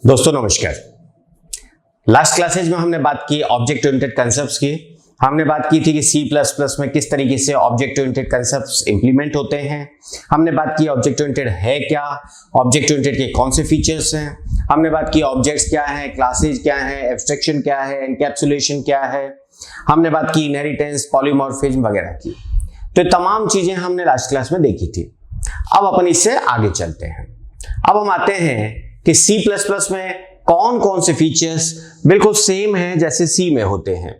दोस्तों नमस्कार। Last classes में हमने बात की ऑब्जेक्ट ओरिएंटेड कंसेप्ट्स की। हमने बात की थी कि C++ में किस तरीके से ऑब्जेक्ट ओरिएंटेड कंसेप्ट्स इंप्लीमेंट होते हैं। हमने बात की ऑब्जेक्ट ओरिएंटेड है क्या, ऑब्जेक्ट ओरिएंटेड के कौन से फीचर्स हैं। हमने बात की ऑब्जेक्ट्स क्या हैं, क्लासेज क्या हैं, एब्स्ट्रैक्शन क्या है, एनकैप्सुलेशन क्या है। हमने बात की इनहेरिटेंस, पॉलीमॉर्फिज्म वगैरह की। तो तमाम चीजें हमने लास्ट क्लास में देखी थी। अब अपन इससे आगे चलते हैं। अब हम आते हैं कि C++ में कौन कौन से फीचर्स बिल्कुल सेम हैं जैसे C में होते हैं।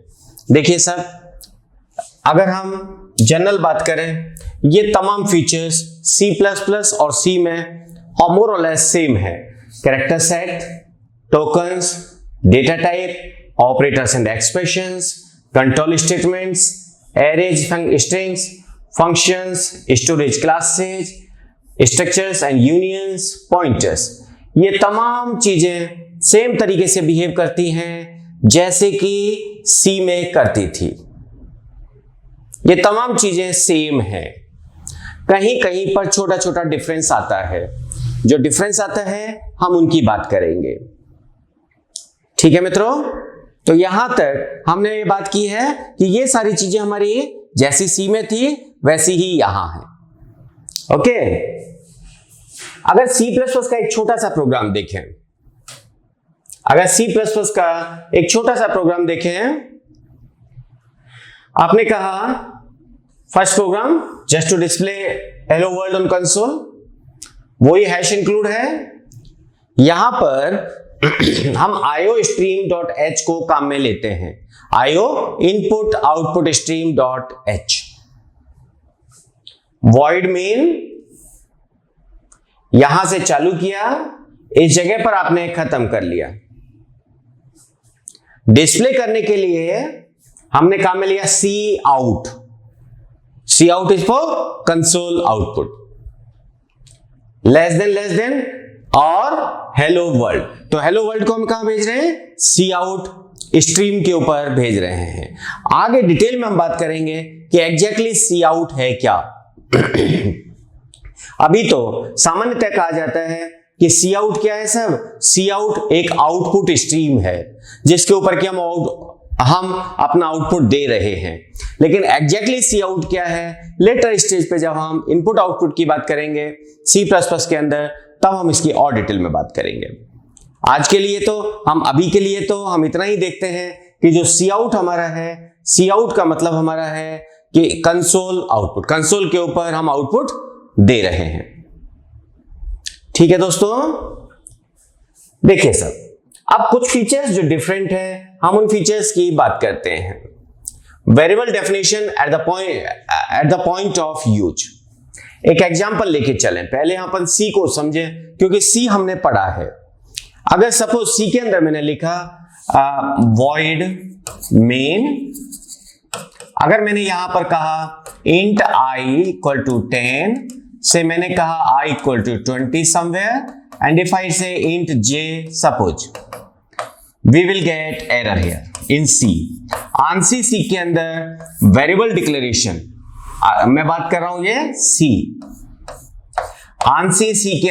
देखिए सर, अगर हम जनरल बात करें, ये तमाम फीचर्स C++ और C में मोर और लेस सेम है। Character set, tokens, data type, operators and expressions, control statements, arrays strings, functions, storage classes, structures and unions, pointers, ये तमाम चीजें सेम तरीके से बिहेव करती हैं जैसे कि C में करती थी। ये तमाम चीजें सेम हैं। कहीं कहीं पर छोटा छोटा डिफरेंस आता है। जो डिफरेंस आता है हम उनकी बात करेंगे। ठीक है मित्रों, तो यहां तक हमने ये बात की है कि ये सारी चीजें हमारी जैसी C में थी वैसी ही यहां है। ओके, अगर C++ का एक छोटा सा प्रोग्राम देखें, अगर C++ का एक छोटा सा प्रोग्राम देखें, आपने कहा first program just to display hello world on console, वही हैश इंक्लूड है। यहां पर हम iostream.h को काम में लेते हैं। io input output stream.h, void main यहां से चालू किया, इस जगह पर आपने खत्म कर लिया। डिस्प्ले करने के लिए हमने काम में लिया cout। cout is for console output. Less than और हेलो वर्ल्ड, तो हेलो वर्ल्ड को हम कहां भेज रहे हैं? cout स्ट्रीम के ऊपर भेज रहे हैं। आगे डिटेल में हम बात करेंगे कि एग्जैक्टली cout है क्या। अभी तो सामान्यतः कहा जाता है कि cout क्या है सब? cout एक आउटपुट स्ट्रीम है जिसके ऊपर कि हम अपना आउटपुट दे रहे हैं। लेकिन एग्जैक्टली cout क्या है, लेटर स्टेज पे जब हम इनपुट आउटपुट की बात करेंगे C++ के अंदर, तब हम इसकी और डिटेल में बात करेंगे। आज के लिए तो अभी के लिए तो हम इतना ही देखते हैं कि जो cout हमारा है, cout का मतलब हमारा है कि कंसोल आउटपुट, कंसोल के ऊपर हम आउटपुट दे रहे हैं। ठीक है दोस्तों, देखिए सर, अब कुछ फीचर्स जो डिफरेंट है हम उन फीचर्स की बात करते हैं। Variable definition at the point of use. एक एग्जांपल लेके चलें, पहले यहां पर C को समझे क्योंकि C हमने पढ़ा है। अगर सपोज C के अंदर मैंने लिखा void main, अगर मैंने यहां पर कहा int I equal to 10 से मैंने कहा I equal to 20 somewhere, and if I say int j suppose, we will get error here in C। ANSI C के अंदर वेरिएबल डिक्लेरेशन, मैं बात कर रहा हूं ये C, ANSI C के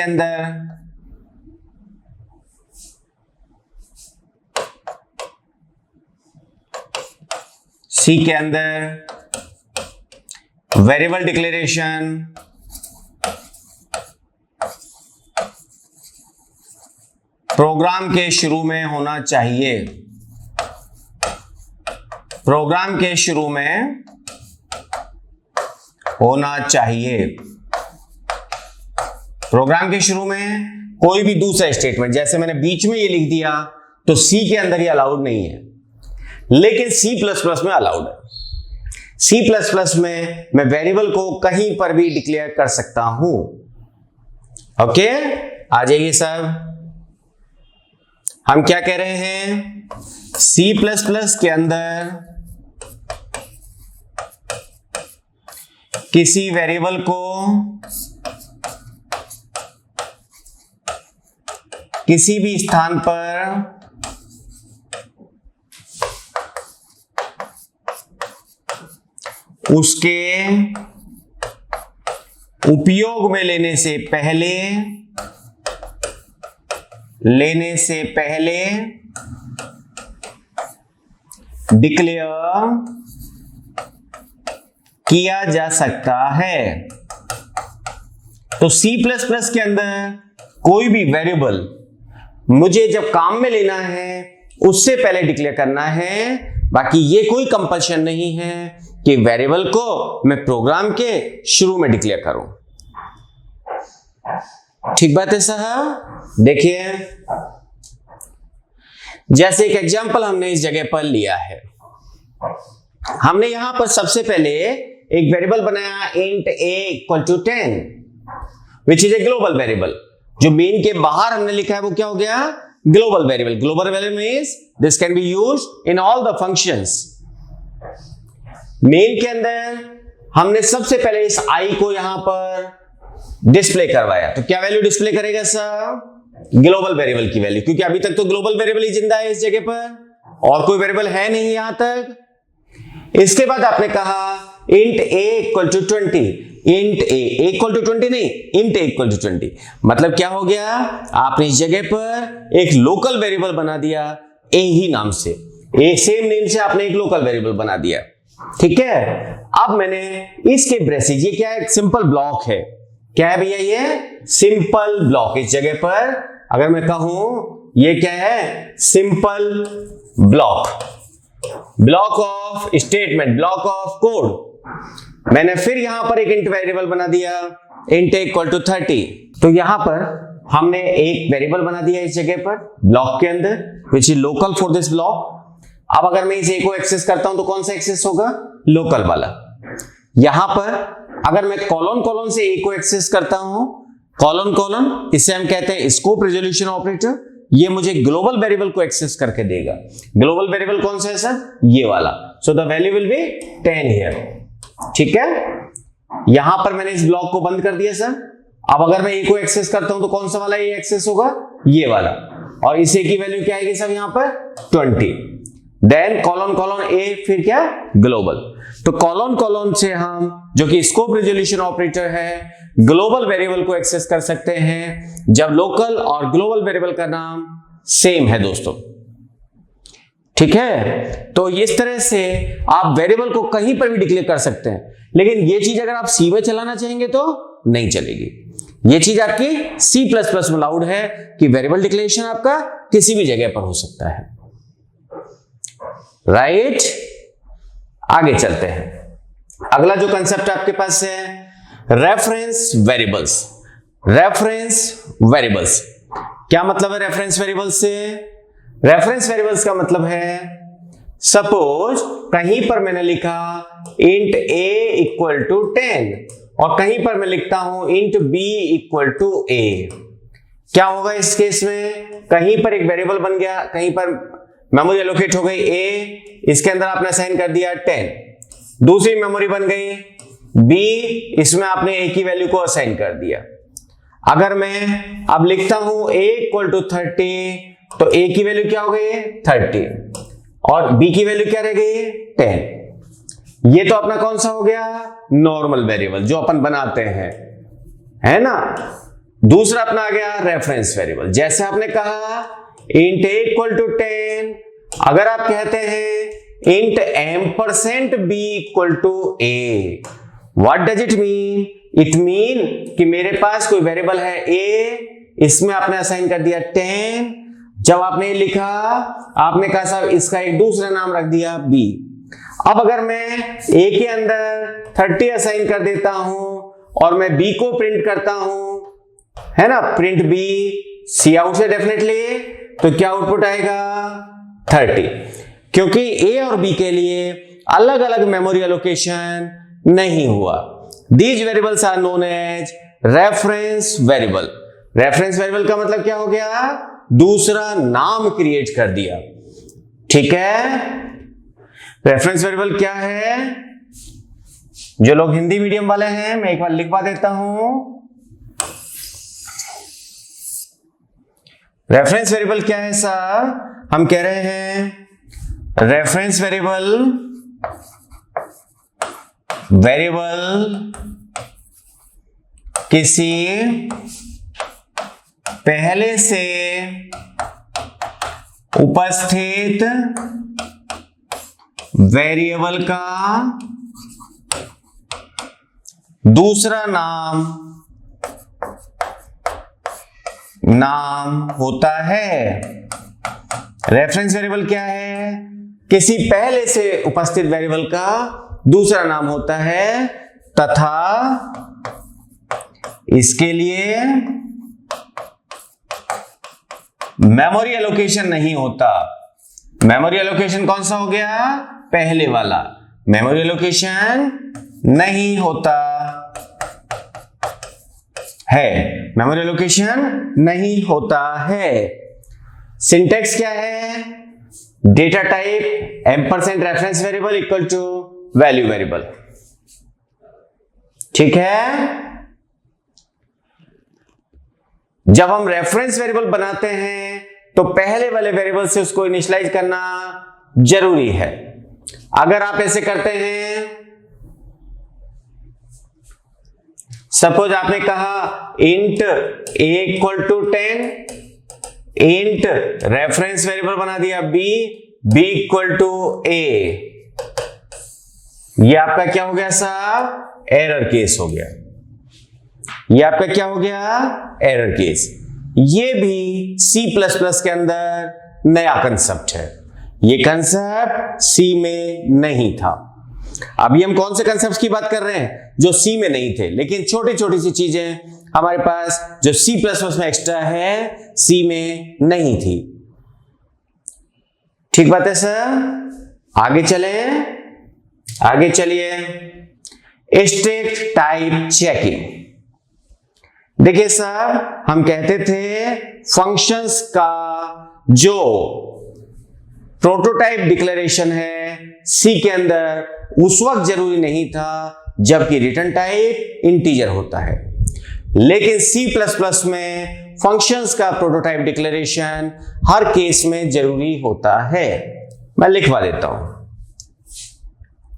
अंदर वेरिएबल डिक्लेरेशन प्रोग्राम के शुरू में होना चाहिए। प्रोग्राम के शुरू में होना चाहिए। प्रोग्राम के शुरू में कोई भी दूसरा स्टेटमेंट, जैसे मैंने बीच में ये लिख दिया तो C के अंदर ये अलाउड नहीं है, लेकिन C++ में अलाउड है। C++ में मैं वेरिएबल को कहीं पर भी डिक्लेयर कर सकता हूं। ओके, आ जाइए सर, हम क्या कह रहे हैं? C++ के अंदर किसी वेरिएबल को किसी भी स्थान पर उसके उपयोग में लेने से पहले लेने से पहले डिक्लेयर किया जा सकता है। तो C++ के अंदर कोई भी वेरिएबल मुझे जब काम में लेना है उससे पहले डिक्लेयर करना है। बाकी ये कोई कंपल्शन नहीं है कि वेरिएबल को मैं प्रोग्राम के शुरू में डिक्लेयर करूं। ठीक बात है साहब। देखिए जैसे एक एग्जांपल हमने इस जगह पर लिया है, हमने यहां पर सबसे पहले एक वेरिएबल बनाया int a equal to 10 which is a global variable. जो मेन के बाहर हमने लिखा है वो क्या हो गया, global variable. Global variable means this can be used in all the functions. Main के अंदर हमने सबसे पहले इस i को यहां पर डिस्प्ले करवाया, तो क्या वैल्यू डिस्प्ले करेगा सर, ग्लोबल वेरिएबल की वैल्यू, क्योंकि अभी तक तो ग्लोबल वेरिएबल ही जिंदा है इस जगह पर और कोई वेरिएबल है नहीं यहां तक। इसके बाद आपने कहा int a equal to 20, int a equal to 20 नहीं, int a equal to 20। मतलब क्या हो गया, आपने इस जगह पर एक लोकल वेरिएबल बना दिया a ही नाम से, a सेम नेम से आपने एक लोकल वेरिएबल बना दिया। ठीक है, अब मैंने इसके ब्रेसेस, ये क्या है, एक सिंपल ब्लॉक है। क्या है भैया, ये सिंपल ब्लॉक। इस जगह पर अगर मैं कहूं ये क्या है, simple block, block of statement, block of code. मैंने फिर यहां पर एक इंट वेरिएबल बना दिया int इक्वल टू 30। तो यहां पर हमने एक वेरिएबल बना दिया इस जगह पर ब्लॉक के अंदर which is local for this block. अब अगर मैं इस a को एक्सेस करता हूं तो कौन सा एक्सेस होगा, लोकल वाला। यहां पर अगर मैं कॉलन कॉलन से a को एक्सेस करता हूं, कॉलन कॉलन, इसे हम कहते हैं स्कोप रिजोल्यूशन ऑपरेटर। ये मुझे ग्लोबल वेरिएबल को एक्सेस करके देगा। ग्लोबल वेरिएबल कौन सा है सर, ये वाला। So the value will be 10 here. ठीक है, यहां पर मैंने इस ब्लॉक को बंद कर दिया सर। अब अगर मैं a को एक्सेस करता हूं तो कौन सा वाला ये एक्सेस होगा, ये वाला। और इसे की वैल्यू क्या आएगी सब यहां पर 20। देन कॉलन कॉलन a, फिर क्या, ग्लोबल। तो कॉलन कॉलन से हम, जो कि स्कोप रिजोल्यूशन ऑपरेटर है, ग्लोबल वेरिएबल को एक्सेस कर सकते हैं जब लोकल और ग्लोबल वेरिएबल का नाम सेम है दोस्तों। ठीक है, तो इस तरह से आप वेरिएबल को कहीं पर भी डिक्लेयर कर सकते हैं। लेकिन ये चीज अगर आप सी में चलाना चाहेंगे तो नहीं चलेगी। ये चीज आपकी C++ में अलाउड है कि वेरिएबल डिक्लेरेशन आपका किसी भी जगह पर हो सकता है। राइट, आगे चलते हैं। अगला जो कंसेप्ट आपके पास है रेफरेंस वेरिएबल्स। रेफरेंस वेरिएबल्स क्या मतलब है रेफरेंस वेरिएबल्स से? रेफरेंस वेरिएबल्स का मतलब है, सपोज कहीं पर मैंने लिखा int a इक्वल टू 10 और कहीं पर मैं लिखता हूं int b equal to a। क्या होगा इस केस में, कहीं पर एक वेरिएबल बन गया, कहीं पर मेमोरी एलोकेट हो गई a, इसके अंदर आपने असाइन कर दिया 10। दूसरी मेमोरी बन गई b, इसमें आपने a की वैल्यू को असाइन कर दिया। अगर मैं अब लिखता हूं a इक्वल टू 30 तो a की वैल्यू क्या हो गई, 30, और b की वैल्यू क्या रह गई, 10। ये तो अपना कौन सा हो गया, नॉर्मल वेरिएबल जो अपन बनाते हैं, है ना। दूसरा अपना आ गया रेफरेंस वेरिएबल। जैसे आपने कहा int a इक्वल टू 10, अगर आप कहते हैं int %b equal to a, what does it mean, it mean कि मेरे पास कोई वेरिएबल है a, इसमें आपने असाइन कर दिया 10। जब आपने लिखा आपने कहा साहब इसका एक दूसरा नाम रख दिया b। अब अगर मैं a के अंदर 30 असाइन कर देता हूं और मैं b को प्रिंट करता हूं, है ना, प्रिंट b सी आउट से डेफिनेटली, तो क्या आउटपुट आएगा, 30। क्योंकि a और b के लिए अलग अलग मेमोरी एलोकेशन नहीं हुआ। These variables are known as reference variable. Reference variable का मतलब क्या हो गया, दूसरा नाम क्रिएट कर दिया। ठीक है, रेफरेंस वेरिएबल क्या है, जो लोग हिंदी मीडियम वाले हैं मैं एक बार लिखवा देता हूं। रेफरेंस वेरिएबल क्या है सर, हम कह रहे हैं रेफरेंस वेरिएबल किसी पहले से उपस्थित वेरिएबल का दूसरा नाम होता है। रेफरेंस वेरिएबल क्या है? किसी पहले से उपस्थित वेरिएबल का दूसरा नाम होता है तथा इसके लिए मेमोरी एलोकेशन नहीं होता। मेमोरी एलोकेशन कौन सा हो गया? पहले वाला। मेमोरी एलोकेशन नहीं होता है, मेमोरी एलोकेशन नहीं होता है। सिंटेक्स क्या है? Data type ampersand reference variable equal to value variable. ठीक है, जब हम रेफरेंस वेरिएबल बनाते हैं तो पहले वाले वेरिएबल से उसको इनिशियलाइज करना जरूरी है। अगर आप ऐसे करते हैं, सपोज आपने कहा int a equal to 10, int reference variable बना दिया b इक्वल टू a, ये आपका क्या हो गया साहब? एरर केस हो गया। ये आपका क्या हो गया? Error case. ये भी C++ के अंदर नया कंसेप्ट है। ये कंसेप्ट C में नहीं था। अभी हम कौन से कंसेप्ट की बात कर रहे हैं? जो C में नहीं थे, लेकिन छोटी छोटी सी चीजें हमारे पास जो C++ में एक्स्ट्रा है, C में नहीं थी। ठीक बात है सर? आगे चलिए। Stack type checking. देखिए सर, हम कहते थे फंक्शंस का जो प्रोटोटाइप डिक्लेरेशन है सी के अंदर उस वक्त जरूरी नहीं था जबकि रिटर्न टाइप इंटीजर होता है, लेकिन C++ में फंक्शंस का प्रोटोटाइप डिक्लेरेशन हर केस में जरूरी होता है। मैं लिखवा देता हूं।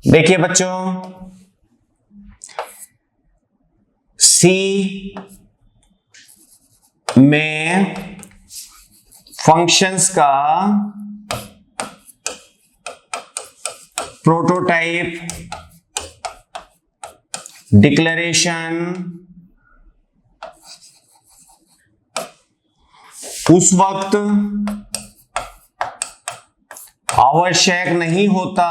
देखिए बच्चों, C में फंक्शंस का प्रोटोटाइप डिक्लेरेशन उस वक्त आवश्यक नहीं होता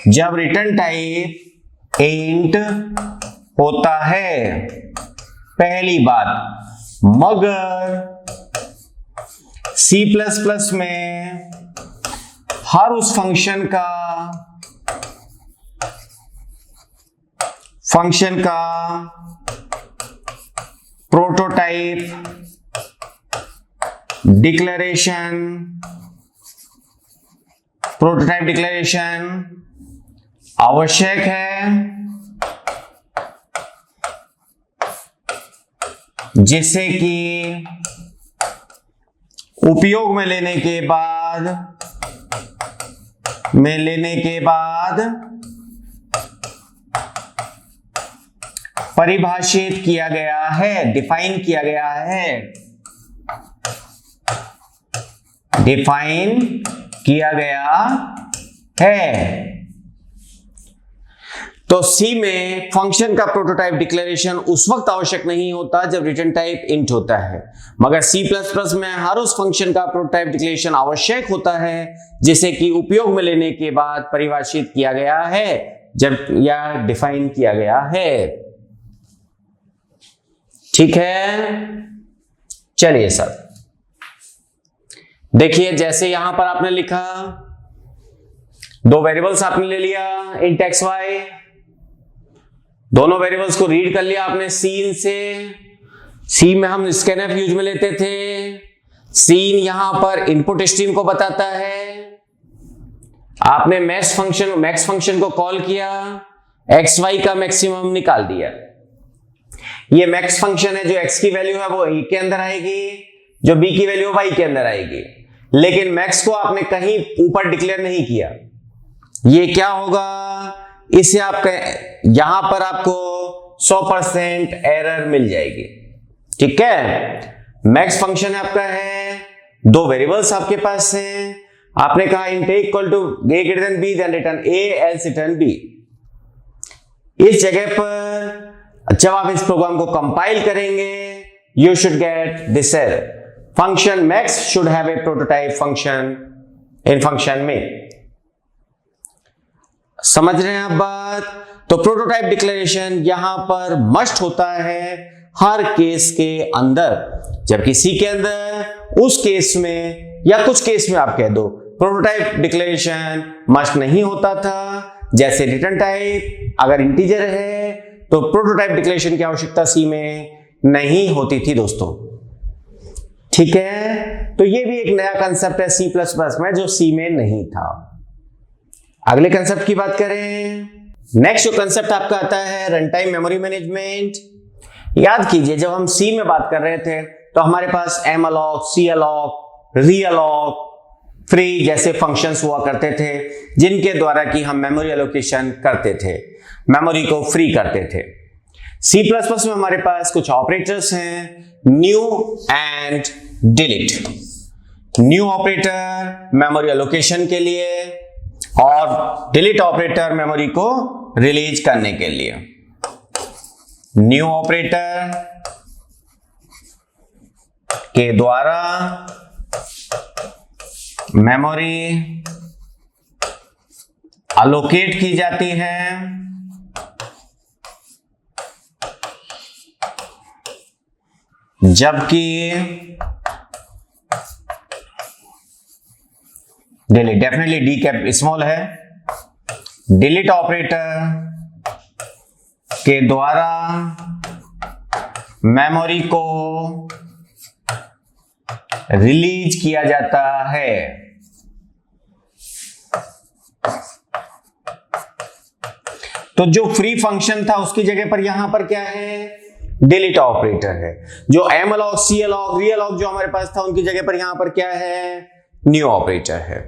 जब रिटर्न टाइप इंट होता है। पहली बात, मगर C++ में हर उस फंक्शन का प्रोटोटाइप डिक्लेरेशन आवश्यक है, जिससे कि उपयोग में लेने के बाद परिभाषित किया गया है, डिफाइन किया गया है। तो C में फंक्शन का प्रोटोटाइप डिक्लेरेशन उस वक्त आवश्यक नहीं होता जब रिटर्न टाइप इंट होता है, मगर C++ में हर उस फंक्शन का प्रोटोटाइप डिक्लेरेशन आवश्यक होता है जिसे कि उपयोग में लेने के बाद परिभाषित किया गया है जब या डिफाइन किया गया है। ठीक है, चलिए सर देखिए, जैसे यहां पर आपने लिखा, दो वेरिएबल्स आपने ले लिया इंट एक्स वाई, दोनों वेरिएबल्स को रीड कर लिया आपने सीन से। सी में हम स्कैनफ यूज में लेते थे। सीन यहां पर इनपुट स्ट्रीम को बताता है। आपने मैक्स फंक्शन को कॉल किया, एक्स वाई का मैक्सिमम निकाल दिया। ये मैक्स फंक्शन है, जो एक्स की वैल्यू है वो ए के अंदर आएगी, जो बी की वैल्यू वाई के अंदर आएगी। लेकिन मैक्स को आपने कहीं ऊपर डिक्लेयर नहीं किया। ये क्या होगा, इसे आपका यहां पर आपको 100% एरर मिल जाएगी। ठीक है, मैक्स फंक्शन आपका है, दो वेरिएबल्स आपके पास हैं, आपने कहा int a equal to a greater than b then return a else return b। इस जगह पर जब आप इस प्रोग्राम को कंपाइल करेंगे you should get this error, function max should have a prototype function in function में। समझ रहे हैं आप बात? तो प्रोटोटाइप डिक्लेरेशन यहां पर मस्ट होता है हर केस के अंदर, जबकि सी के अंदर उस केस में या कुछ केस में आप कह दो प्रोटोटाइप डिक्लेरेशन मस्ट नहीं होता था। जैसे रिटर्न टाइप अगर इंटीजर है तो प्रोटोटाइप डिक्लेरेशन की आवश्यकता सी में नहीं होती थी दोस्तों। ठीक है, तो ये भी एक नया कंसेप्ट है सी प्लस प्लस में जो सी में नहीं था। अगले कंसेप्ट की बात करें, नेक्स्ट जो कंसेप्ट आपका आता है रन टाइम मेमोरी मैनेजमेंट। याद कीजिए जब हम सी में बात कर रहे थे तो हमारे पास एमअलॉक, सीअलॉक, रीअलॉक, फ्री जैसे फंक्शंस हुआ करते थे जिनके द्वारा कि हम मेमोरी एलोकेशन करते थे, मेमोरी को फ्री करते थे। सी प्लस प्लस में हमारे पास कुछ ऑपरेटर्स हैं, new and delete. New operator memory allocation के लिए और डिलीट ऑपरेटर मेमोरी को रिलीज करने के लिए। न्यू ऑपरेटर के द्वारा मेमोरी अलोकेट की जाती है, जबकि delete definitely D cap small है, डिलीट ऑपरेटर के द्वारा मेमोरी को रिलीज किया जाता है। तो जो फ्री फंक्शन था उसकी जगह पर यहां पर क्या है, डिलीट ऑपरेटर है। जो एमअलॉक, सीअलॉक, रीअलॉक जो हमारे पास था उनकी जगह पर यहां पर क्या है, न्यू ऑपरेटर है।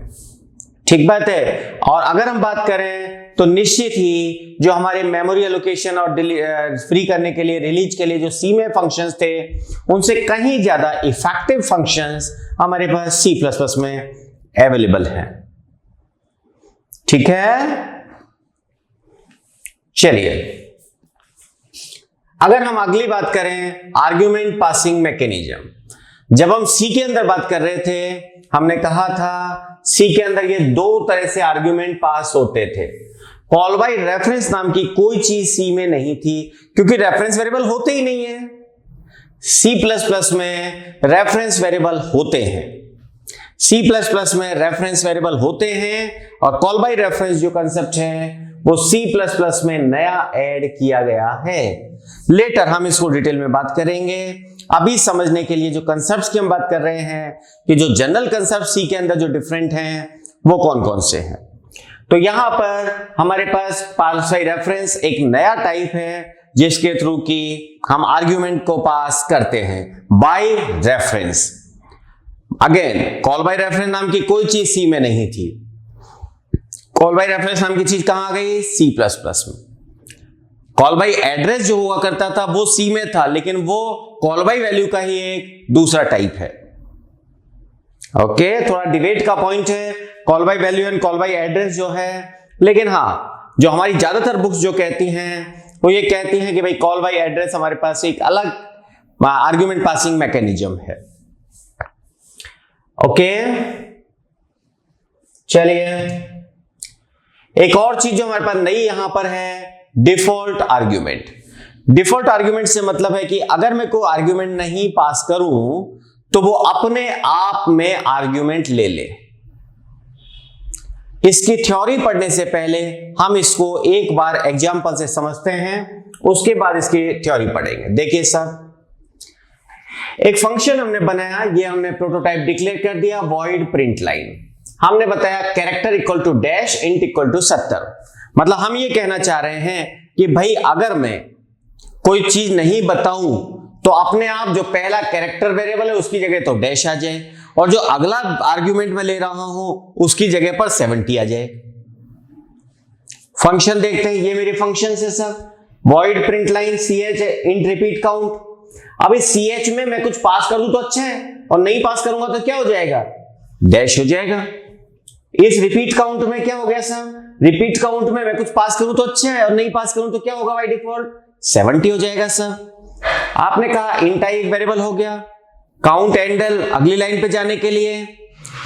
ठीक बात है। और अगर हम बात करें तो निश्चित ही जो हमारे मेमोरी एलोकेशन और फ्री करने के लिए, रिलीज के लिए जो सी में फंक्शंस थे उनसे कहीं ज्यादा इफेक्टिव फंक्शंस हमारे पास सी प्लस प्लस में अवेलेबल हैं। ठीक है, चलिए अगर हम अगली बात करें आर्ग्यूमेंट पासिंग मैकेनिज्म। जब हम सी के अंदर बात कर रहे थे हमने कहा था सी के अंदर ये दो तरह से आर्ग्यूमेंट पास होते थे। कॉल बाय रेफरेंस नाम की कोई चीज सी में नहीं थी क्योंकि रेफरेंस वेरिएबल होते ही नहीं है। सी प्लस प्लस में रेफरेंस वेरिएबल होते हैं, सी प्लस प्लस में रेफरेंस वेरिएबल होते हैं और कॉल बाय रेफरेंस जो कंसेप्ट है वो सी प्लस प्लस में नया ऐड किया गया है। लेटर हम इसको डिटेल में बात करेंगे। अभी समझने के लिए जो कंसेप्ट्स की हम बात कर रहे हैं कि जो जनरल कंसेप्ट सी के अंदर जो डिफरेंट हैं वो कौन कौन से हैं। तो यहां पर हमारे पास पास बाय रेफरेंस एक नया टाइप है जिसके थ्रू की हम आर्ग्यूमेंट को पास करते हैं by reference. Again call by reference नाम की कोई चीज सी में नहीं थी। कॉल बाय रेफरेंस नाम की चीज कहां आ गई, सी प्लस प्लस में। कॉल बाय एड्रेस जो हुआ करता था वो सी में था लेकिन वो कॉल बाय वैल्यू का ही एक दूसरा टाइप है। ओके, थोड़ा डिबेट का पॉइंट है call by value and call by address जो है, लेकिन हाँ जो हमारी ज्यादातर बुक्स जो कहती हैं वो ये कहती हैं कि भाई कॉल बाय एड्रेस हमारे पास एक अलग आर्ग्यूमेंट पासिंग मैकेनिज्म है। ओके, चलिए एक और चीज जो हमारे पास नई यहां पर है डिफॉल्ट आर्ग्यूमेंट। डिफॉल्ट आर्ग्यूमेंट से मतलब है कि अगर मैं कोई आर्ग्यूमेंट नहीं पास करूं तो वो अपने आप में आर्ग्यूमेंट ले ले। इसकी थ्योरी पढ़ने से पहले हम इसको एक बार एग्जांपल से समझते हैं, उसके बाद इसकी थ्योरी पढ़ेंगे। देखिए सर, एक फंक्शन हमने बनाया, ये हमने प्रोटोटाइप डिक्लेयर कर दिया वॉइड प्रिंट लाइन। हमने बताया character equal to dash int equal to 70। मतलब हम ये कहना चाह रहे हैं कि भाई अगर मैं कोई चीज नहीं बताऊं तो अपने आप जो पहला कैरेक्टर वेरिएबल है उसकी जगह तो डैश आ जाए और जो अगला आर्ग्यूमेंट मैं ले रहा हूं उसकी जगह पर 70 आ जाए। फंक्शन देखते हैं, ये मेरे फंक्शन है sir, void print line ch int repeat count. अब इस ch में मैं कुछ पास कर दूं तो अच्छा है, और नहीं पास करूंगा तो क्या हो जाएगा, डैश हो जाएगा। इस रिपीट काउंट में क्या हो गया सर, रिपीट काउंट में मैं कुछ पास करूं तो अच्छा है, और नहीं पास करूं तो क्या होगा बाय डिफॉल्ट, 70 हो जाएगा सर। आपने कहा इंट आई एक वेरिएबल हो गया, काउंट एंडल अगली लाइन पे जाने के लिए,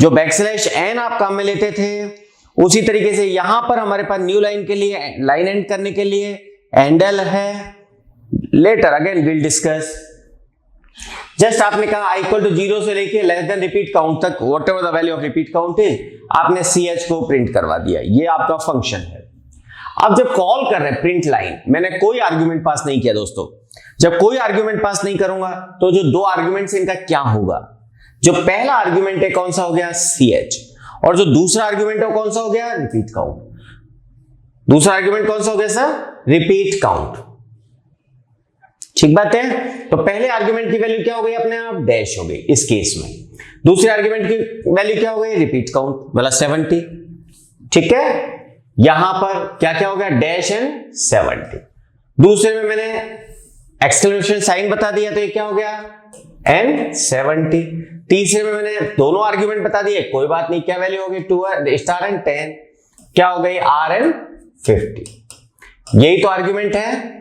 जो बैकस्लैश एन आप काम में लेते थे उसी तरीके से यहां पर हमारे पास न्यू लाइन के लिए, लाइन एंड करने के लिए एंडल है। Later again will discuss. Just आपने कहा इक्वल टू 0 से लेके लेस देन रिपीट काउंट तक, whatever the value of repeat count is, आपने ch को प्रिंट करवा दिया। ये आपका फंक्शन है। अब जब कॉल कर रहे हैं प्रिंट लाइन, मैंने कोई आर्ग्यूमेंट पास नहीं किया दोस्तों। जब कोई आर्ग्यूमेंट पास नहीं करूंगा तो जो दो आर्ग्यूमेंट्स इनका क्या होगा, जो पहला आर्ग्यूमेंट है कौन सा हो गया ch, और जो दूसरा आर्ग्यूमेंट है कौन सा हो गया रिपीट काउंट। दूसरा आर्ग्यूमेंट कौन सा हो गया सर, रिपीट काउंट। ठीक बात है। तो पहले आर्ग्यूमेंट की वैल्यू क्या हो गई अपने आप, डैश हो गई इस केस में। दूसरे आर्ग्यूमेंट की वैल्यू क्या हो गई, रिपीट काउंट वाला 70। ठीक है, यहां पर क्या क्या हो गया, डैश एंड 70। दूसरे में मैंने एक्सक्लेमेशन साइन बता दिया तो ये क्या हो गया, एंड 70। तीसरे में मैंने दोनों आर्ग्यूमेंट बता दिए, कोई बात नहीं, क्या वैल्यू हो गई 2 स्टार एंड 10, क्या हो गई आर एंड 50। यही तो आर्ग्यूमेंट है।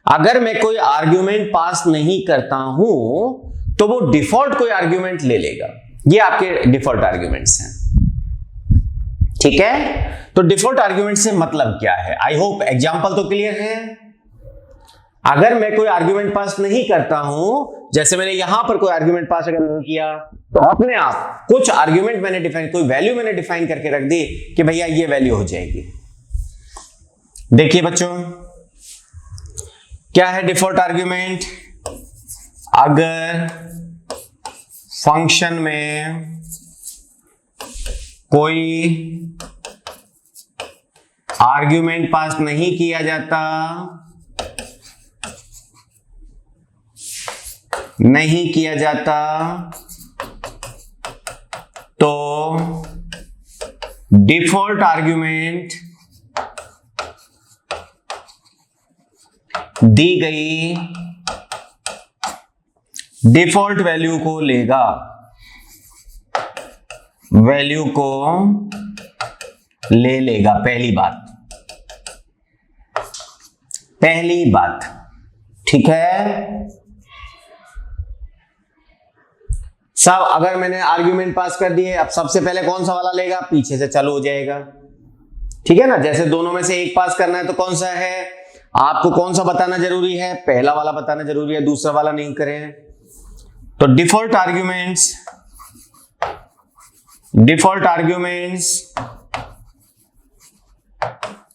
अगर मैं कोई आर्ग्यूमेंट पास नहीं करता हूं तो वो डिफॉल्ट कोई आर्ग्यूमेंट ले लेगा। ये आपके डिफॉल्ट आर्ग्यूमेंट्स हैं। ठीक है, तो डिफॉल्ट आर्ग्यूमेंट से मतलब क्या है, आई होप एग्जांपल तो क्लियर है। अगर मैं कोई आर्ग्यूमेंट पास नहीं करता हूं, जैसे मैंने यहां पर कोई आर्ग्यूमेंट पास अगर नहीं किया तो अपने आप कुछ आर्ग्यूमेंट मैंने डिफाइन, कोई वैल्यू मैंने डिफाइन करके रख दी कि भैया ये वैल्यू हो जाएगी। देखिए बच्चों क्या है डिफॉल्ट आर्ग्यूमेंट, अगर फंक्शन में कोई आर्ग्यूमेंट पास नहीं किया जाता, तो डिफॉल्ट आर्ग्यूमेंट दी गई डिफॉल्ट वैल्यू को लेगा, वैल्यू को ले लेगा। पहली बात ठीक है सब। अगर मैंने आर्ग्यूमेंट पास कर दिए, अब सबसे पहले कौन सा वाला लेगा, पीछे से चालू हो जाएगा। ठीक है ना, जैसे दोनों में से एक पास करना है तो कौन सा है, आपको कौन सा बताना जरूरी है, पहला वाला बताना जरूरी है, दूसरा वाला नहीं करें। तो डिफॉल्ट आर्ग्यूमेंट्स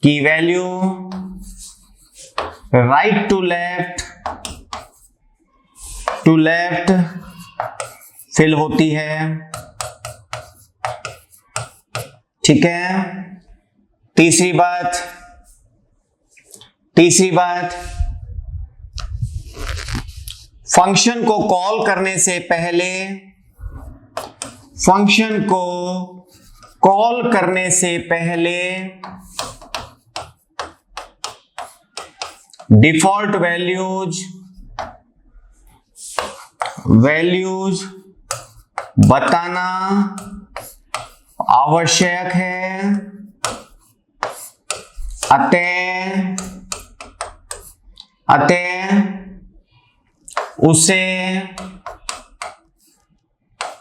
की value right to left fill होती है। ठीक है, तीसरी बात फंक्शन को कॉल करने से पहले डिफॉल्ट वैल्यूज बताना आवश्यक है। अतः उसे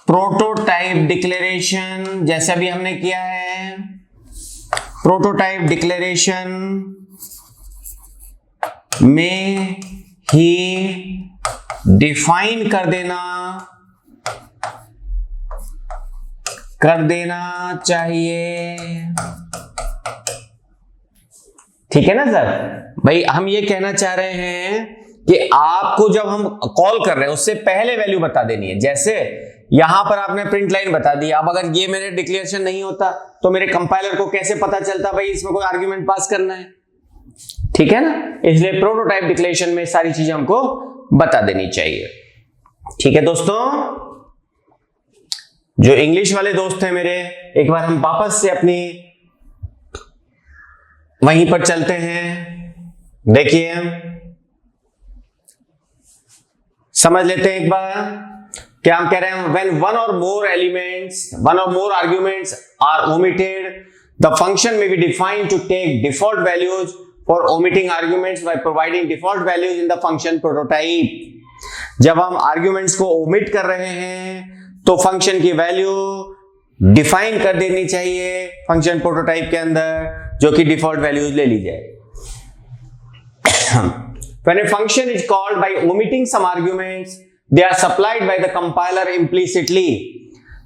प्रोटोटाइप डिक्लेरेशन, जैसा भी हमने किया है, प्रोटोटाइप डिक्लेरेशन में ही डिफाइन कर देना चाहिए। ठीक है ना सर, भाई हम ये कहना चाह रहे हैं कि आपको जब हम कॉल कर रहे हैं उससे पहले वैल्यू बता देनी है। जैसे यहां पर आपने प्रिंट लाइन बता दी, अब अगर ये मेरे डिक्लेरेशन नहीं होता तो मेरे कंपाइलर को कैसे पता चलता भाई इसमें कोई आर्ग्यूमेंट पास करना है। ठीक है ना, इसलिए प्रोटोटाइप डिक्लेरेशन में सारी चीजें हमको बता देनी चाहिए। ठीक है दोस्तों, जो इंग्लिश वाले दोस्त हैं मेरे, एक बार हम वापस से अपनी वहीं पर चलते हैं। देखिए समझ लेते हैं एक बार क्या हम कह रहे हैं। When one or more arguments are omitted, the function may be defined to take default values for omitting arguments by providing default values in the function prototype. जब हम आर्ग्यूमेंट्स को ओमिट कर रहे हैं तो फंक्शन की वैल्यू डिफाइन कर देनी चाहिए फंक्शन प्रोटोटाइप के अंदर, जो कि डिफॉल्ट वैल्यूज ले ली जाए। When a function is called by omitting some arguments, they are supplied by the compiler implicitly.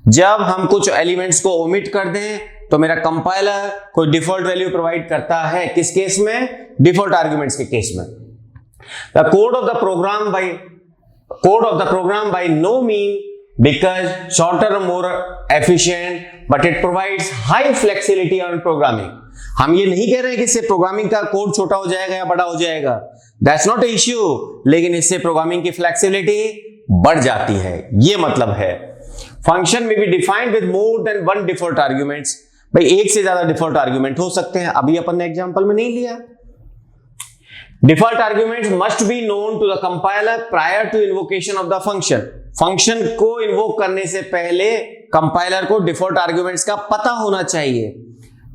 जब हम कुछ एलिमेंट्स को ओमिट कर दें तो मेरा कंपाइलर कोई डिफॉल्ट वैल्यू प्रोवाइड करता है। किस केस में? डिफॉल्ट आर्ग्यूमेंट्स के केस में। The code of the program by no means because shorter or more efficient, but it provides high flexibility on programming. हम ये नहीं कह रहे हैं कि इससे प्रोग्रामिंग का कोड छोटा हो जाएगा या बड़ा हो जाएगा, दैट्स नॉट ए इश्यू, लेकिन इससे प्रोग्रामिंग की फ्लेक्सिबिलिटी बढ़ जाती है, ये मतलब है। Function may be defined with more than one default arguments. भाई एक से ज्यादा डिफॉल्ट आर्ग्यूमेंट हो सकते हैं, अभी अपन ने एग्जांपल में नहीं लिया। Default arguments must be known to the compiler prior to invocation of the function. Function को इन्वोक करने से पहले कंपाइलर को डिफॉल्ट आर्ग्यूमेंट्स का पता होना चाहिए।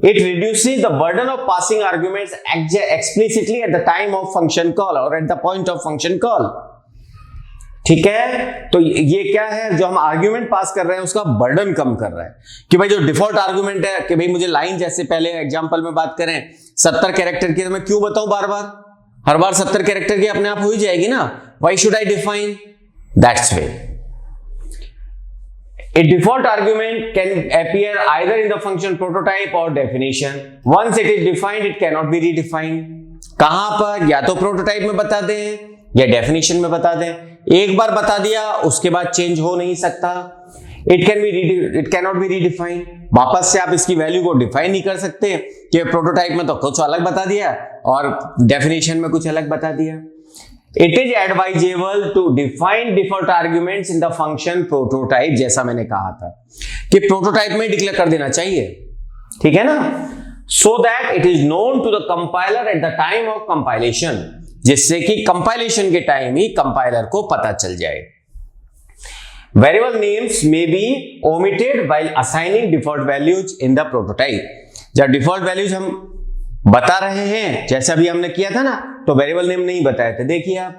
It reduces the burden of passing arguments explicitly at the time of function call or at the point of function call. ठीक है, तो ये क्या है, जो हम आर्ग्यूमेंट पास कर रहे हैं उसका बर्डन कम कर रहा है कि भाई जो डिफॉल्ट आर्ग्यूमेंट है कि भाई मुझे लाइन, जैसे पहले एग्जांपल में बात करें 70 कैरेक्टर की, तो मैं क्यों बताऊं बार बार, हर बार 70 कैरेक्टर की अपने आप हो ही जाएगी ना। Why should I define? That's way. A default argument can appear either in the function prototype or definition. Once it is defined, it cannot be redefined. कहां पर? या तो प्रोटोटाइप में बता दें या डेफिनेशन में बता दें। एक बार बता दिया उसके बाद चेंज हो नहीं सकता। It cannot be redefined. वापस से आप इसकी वैल्यू को डिफाइन नहीं कर सकते कि प्रोटोटाइप में तो कुछ अलग बता दिया और डेफिनेशन में कुछ अलग बता दिया। It is advisable to define default arguments in the function prototype, जैसा मैंने कहा था कि प्रोटोटाइप में डिक्लेयर कर देना चाहिए, ठीक है ना, so that it is known to the compiler at the time of compilation, जिससे कि कंपाइलेशन के टाइम ही कंपाइलर को पता चल जाए। Variable names may be omitted while assigning default values in the prototype. जब डिफॉल्ट वैल्यूज हम बता रहे हैं, जैसे अभी हमने किया था ना, तो वेरिएबल नेम नहीं बताए थे। देखिए आप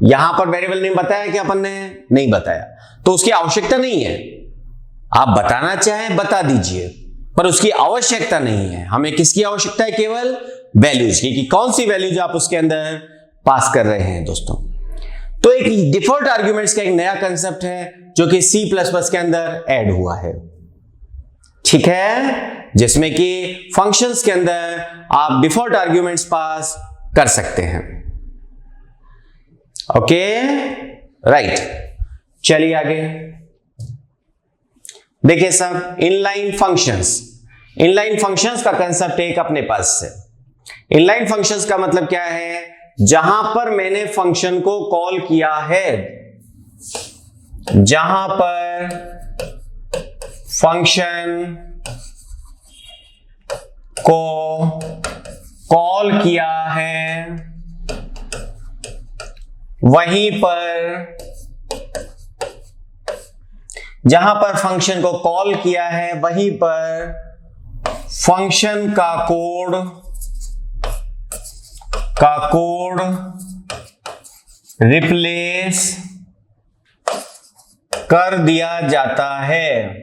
यहां पर वेरिएबल नेम बताया कि अपन ने नहीं बताया, तो उसकी आवश्यकता नहीं है। आप बताना चाहें बता दीजिए, पर उसकी आवश्यकता नहीं है। हमें किसकी आवश्यकता है? केवल वैल्यूज की, कि कौन सी वैल्यूज आप उसके अंदर पास कर रहे हैं दोस्तों। तो एक डिफॉल्ट आर्ग्यूमेंट्स का एक नया कंसेप्ट है जो कि C++ के अंदर ऐड हुआ है, ठीक है, जिसमें कि फंक्शंस के अंदर आप डिफॉल्ट आर्ग्यूमेंट्स पास कर सकते हैं। ओके, राइट, चलिए आगे देखिए सब। इनलाइन फंक्शंस का कंसेप्ट एक अपने पास है। इनलाइन फंक्शंस का मतलब क्या है? जहां पर मैंने फंक्शन को कॉल किया है, जहां पर फंक्शन को कॉल किया है वहीं पर, जहां पर फंक्शन को कॉल किया है वहीं पर फंक्शन का कोड रिप्लेस कर दिया जाता है।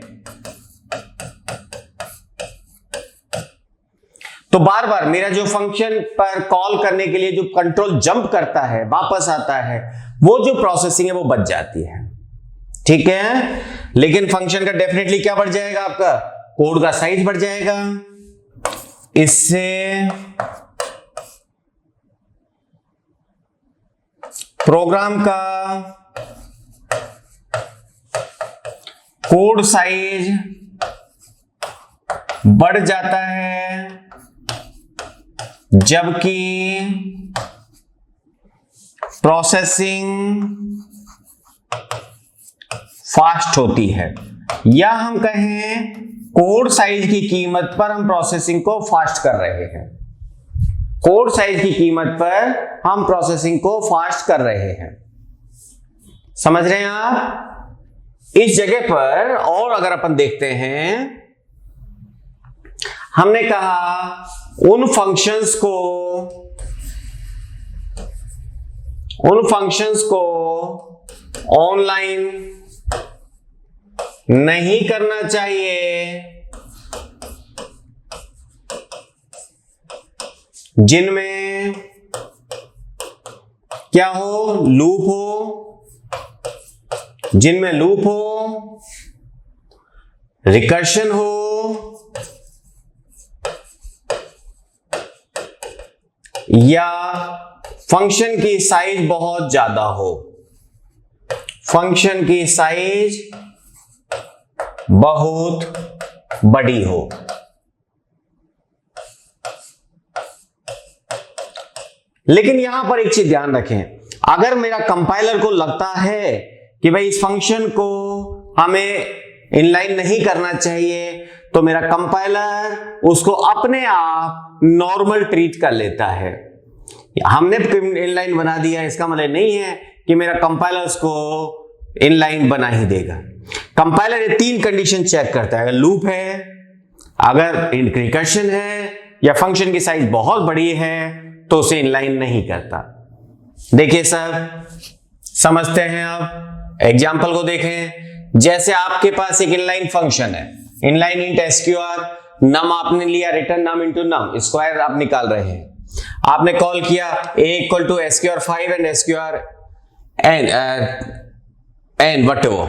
तो बार बार मेरा जो फंक्शन पर कॉल करने के लिए जो कंट्रोल जंप करता है, वापस आता है, वो जो प्रोसेसिंग है वो बच जाती है, ठीक है। लेकिन फंक्शन का डेफिनेटली क्या बढ़ जाएगा? आपका कोड का साइज बढ़ जाएगा। इससे प्रोग्राम का कोड साइज बढ़ जाता है, जबकि प्रोसेसिंग फास्ट होती है। या हम कहें कोड साइज की कीमत पर हम प्रोसेसिंग को फास्ट कर रहे हैं। कोड साइज की कीमत पर हम प्रोसेसिंग को फास्ट कर रहे हैं। समझ रहे हैं आप? इस जगह पर और अगर अपन देखते हैं, हमने कहा उन फंक्शंस को ऑनलाइन नहीं करना चाहिए जिनमें क्या हो, लूप हो, जिनमें लूप हो, रिकर्शन हो, या फंक्शन की साइज बहुत ज्यादा हो, फंक्शन की साइज बहुत बड़ी हो। लेकिन यहां पर एक चीज ध्यान रखें, अगर मेरा कंपाइलर को लगता है कि भाई इस फंक्शन को हमें इनलाइन नहीं करना चाहिए, तो मेरा कंपाइलर उसको अपने आप नॉर्मल ट्रीट कर लेता है। हमने इनलाइन बना दिया, इसका मतलब नहीं है कि मेरा कंपाइलर उसको इनलाइन बना ही देगा। कंपाइलर ये 3 कंडीशन चेक करता है, अगर लूप है, अगर रिकर्शन है, या फंक्शन की साइज बहुत बड़ी है, तो उसे इनलाइन नहीं करता। देखिए सर, समझते हैं आप? एग्जाम्पल को देखें। जैसे आपके पास एक इनलाइन फंक्शन है, इनलाइन इंट एसक्यूआर, नम आपने लिया, return num into num, square आप निकाल रहे हैं। आपने कॉल किया a equal to SQR5 and SQR n whatever,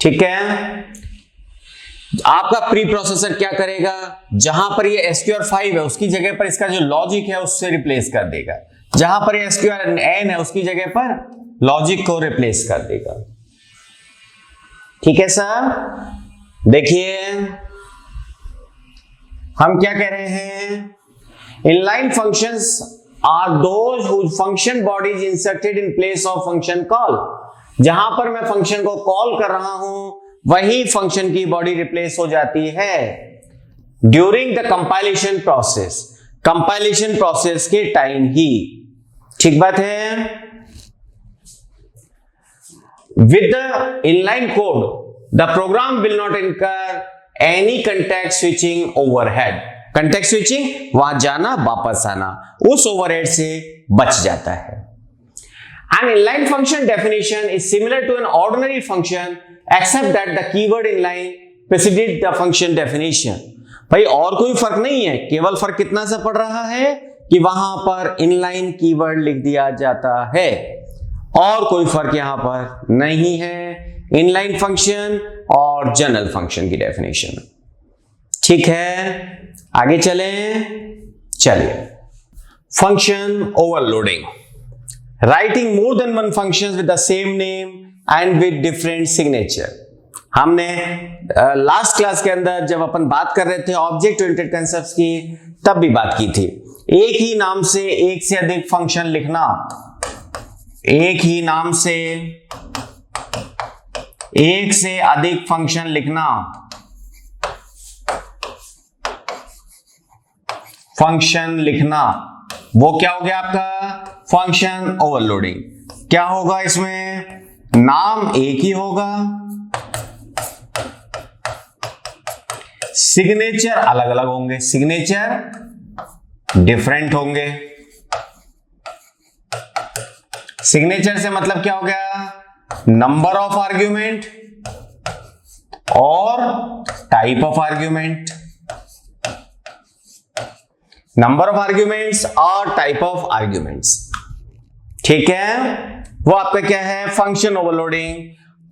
ठीक है। आपका प्री प्रोसेसर क्या करेगा, जहां पर ये SQR5 है उसकी जगह पर इसका जो लॉजिक है उससे रिप्लेस कर देगा, जहां पर ये SQRn है उसकी जगह पर लॉजिक को रिप्लेस कर देगा। ठीक है सर? देखिए हम क्या कह रहे हैं, inline functions are those whose function body is inserted in place of function call। जहां पर मैं फंक्शन को कॉल कर रहा हूं वही फंक्शन की बॉडी रिप्लेस हो जाती है during the compilation process, compilation process के टाइम ही। ठीक बात है? With the inline code the program will not incur any context switching overhead. Context switching, वहां जाना वापस आना, उस ओवरहेड से बच जाता है। An inline function definition is similar to an ordinary function except that the keyword inline preceded the function definition। भाई और कोई फर्क नहीं है, केवल फर्क कितना सा पड़ रहा है कि वहां पर इनलाइन कीवर्ड लिख दिया जाता है, और कोई फर्क यहां पर नहीं है इनलाइन फंक्शन और जनरल फंक्शन की डेफिनेशन। ठीक है, आगे चलिए। Function overloading, writing more than one functions with the same name and with different signature. हमने लास्ट क्लास के अंदर जब अपन बात कर रहे थे ऑब्जेक्ट ओरिएंटेड कांसेप्ट्स की, तब भी बात की थी। एक ही नाम से एक से अधिक फंक्शन लिखना, एक ही नाम से एक से अधिक फंक्शन लिखना, फंक्शन लिखना, वो क्या हो गया आपका फंक्शन ओवरलोडिंग। क्या होगा इसमें, नाम एक ही होगा, सिग्नेचर अलग अलग होंगे, सिग्नेचर डिफरेंट होंगे। सिग्नेचर से मतलब क्या हो गया, नंबर ऑफ आर्ग्यूमेंट और type of argument, number of arguments और टाइप ऑफ आर्ग्यूमेंट्स। ठीक है, वो आपका क्या है फंक्शन ओवरलोडिंग।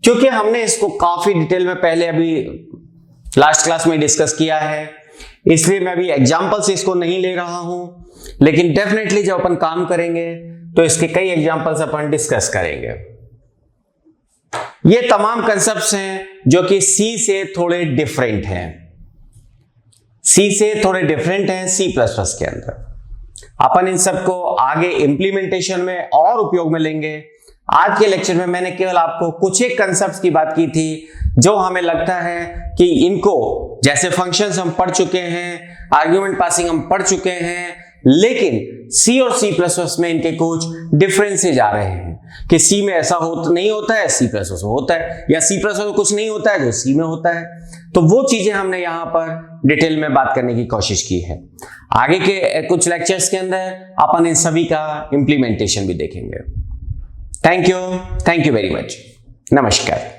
क्योंकि हमने इसको काफी डिटेल में पहले अभी लास्ट क्लास में डिस्कस किया है, इसलिए मैं अभी एग्जांपल से इसको नहीं ले रहा हूं, लेकिन डेफिनेटली जब अपन काम करेंगे तो इसके कई एग्जांपल्स अपन डिस्कस करेंगे। ये तमाम कंसेप्ट्स हैं जो कि सी से थोड़े डिफरेंट हैं, सी से थोड़े डिफरेंट हैं सी प्लस प्लस के अंदर। अपन इन सबको आगे इंप्लीमेंटेशन में और उपयोग में लेंगे। आज के लेक्चर में मैंने केवल आपको कुछ एक कंसेप्ट्स की बात की थी जो हमें लगता है कि इनको, जैसे फंक्शंस हम पढ़ चुके हैं, आर्ग्यूमेंट पासिंग हम पढ़ चुके हैं, लेकिन सी और सी प्लस प्लस में इनके कुछ डिफरेंसेज आ रहे हैं कि सी में ऐसा नहीं होता है, सी प्लस प्लस में होता है, या सी प्लस प्लस में कुछ नहीं होता है जो सी में होता है। तो वो चीजें हमने यहां पर डिटेल में बात करने की कोशिश की है। आगे के कुछ लेक्चर्स के अंदर अपन इन सभी का इंप्लीमेंटेशन भी देखेंगे। Thank you very much. नमस्कार।